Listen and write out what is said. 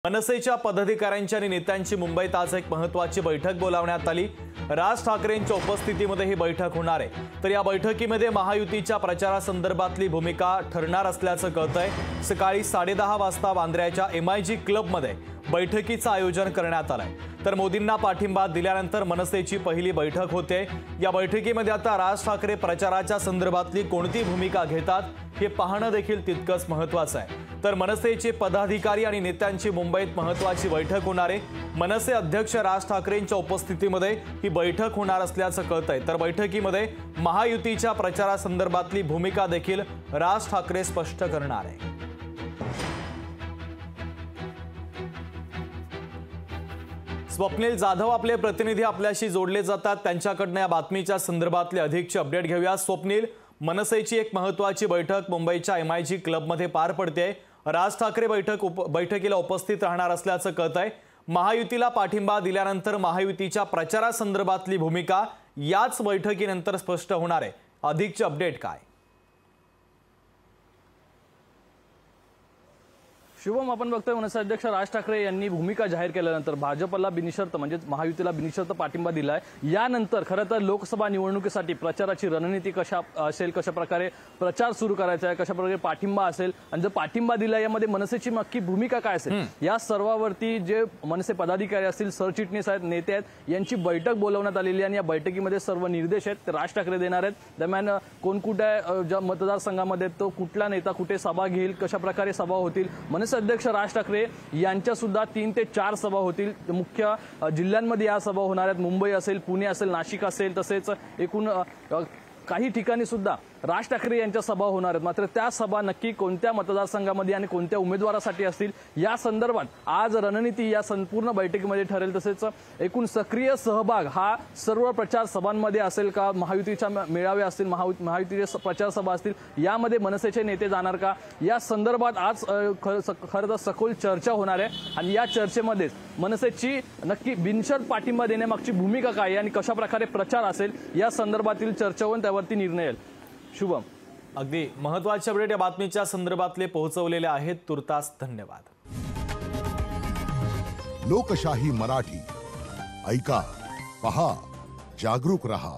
मनसेच्या पदाधिकाऱ्यांची आणि नेत्यांची मुंबईत आज एक महत्त्वाची बैठक बोलावण्यात आली। राज ठाकरेंच्या उपस्थितीमध्ये ही बैठक होणार आहे। तर या बैठकीमध्ये महायुतीच्या प्रचारासंदर्भातली भूमिका ठरणार असल्याचं कळतंय। सकाळी 10:30 वाजता बांद्र्याच्या MIG क्लबमध्ये बैठकीचं आयोजन करण्यात आलंय। तर मोदींना पाठिंबा दिल्यानंतर मनसेची पहिली बैठक होते। या बैठकीमध्ये आता राज ठाकरे प्रचाराच्या संदर्भातली कोणती भूमिका घेतात हे पाहणं देखील तितकंच महत्त्वाचं आहे। तर मनसेचे पदाधिकारी आणि नेत्यांची मुंबईत महत्त्वाची बैठक होणार आहे। मनसे अध्यक्ष राज ठाकरेंच्या उपस्थितीमध्ये ही बैठक होणार असल्याचं कळतंय। तर बैठकीमध्ये महायुतीच्या प्रचारासंदर्भातली भूमिका देखील राज ठाकरे स्पष्ट करणार आहे। स्वप्नील जाधव आपले प्रतिनिधी आपल्याशी जोडले जातात, त्यांच्याकडनं या बातमीच्या संदर्भातले अधिकचे अपडेट घेऊया। स्वप्नील, मनसेची एक महत्त्वाची बैठक मुंबईच्या MIG क्लबमध्ये पार पडते। राज ठाकरे बैठकीला उपस्थित राहणार असल्याचं कळतंय। महायुतीला पाठिंबा दिल्यानंतर महायुतीच्या प्रचारासंदर्भातली भूमिका याच बैठकीनंतर स्पष्ट होणार आहे। अधिकचे अपडेट काय? शुभम, आपण बघतोय मनसे अध्यक्ष राज ठाकरे यांनी भूमिका जाहीर केल्यानंतर भाजपला बिनशर्त म्हणजे महायुतीला बिनशर्त पाठिंबा दिलाय। यानंतर खरं तर लोकसभा निवडणुकीसाठी प्रचाराची रणनीती कशा असेल, कशा प्रकारे प्रचार सुरू करायचा आहे, कशा प्रकारे पाठिंबा असेल आणि जर पाठिंबा दिला यामध्ये मनसेची नक्की भूमिका काय असेल, या सर्वावरती जे मनसे पदाधिकारी असतील, सरचिटणीस आहेत, नेते आहेत, यांची बैठक बोलवण्यात आलेली आणि या बैठकीमध्ये सर्व निर्देश आहेत ते राज ठाकरे देणार आहेत। दरम्यान कोण कुठे ज्या मतदारसंघामध्ये तो कुठला नेता कुठे सभा घेईल, कशा प्रकारे सभा होतील, अध्यक्ष राज ठाकरे यांच्या सुद्धा 3 ते 4 सभा होतील। मुख्य जिल्ह्यांमध्ये या सभा होणार आहेत। मुंबई असेल, पुणे असेल, नाशिक असेल, तसेच एकूण काही ठिकाणी सुद्धा राज ठाकरे यांच्या सभा होणार आहेत। मात्र त्या सभा नक्की कोणत्या मतदारसंघामध्ये आणि कोणत्या उमेदवारासाठी असतील या संदर्भात आज रणनीती या संपूर्ण बैठकीमध्ये ठरेल। तसेच एकूण सक्रिय सहभाग हा सर्व प्रचार सभांमध्ये असेल का, महायुतीच्या मेळावे असतील, महायुतीचे प्रचार सभा असतील, यामध्ये मनसेचे नेते जाणार का, या संदर्भात आज खरं तर सखोल चर्चा होणार आहे। आणि या चर्चेमध्ये मनसेची नक्की बिनशर्त पाठिंबा देण्यामागची भूमिका काय आणि कशा प्रकारे प्रचार असेल या संदर्भातील चर्चा होऊन त्यावरती निर्णय येईल। शुभम, अगदी महत्त्वाचे अपडेट या बातमीच्या संदर्भातले पोहोचवलेले आहेत। तुर्तास धन्यवाद। लोकशाही मराठी ऐका, पहा, जागरूक रहा।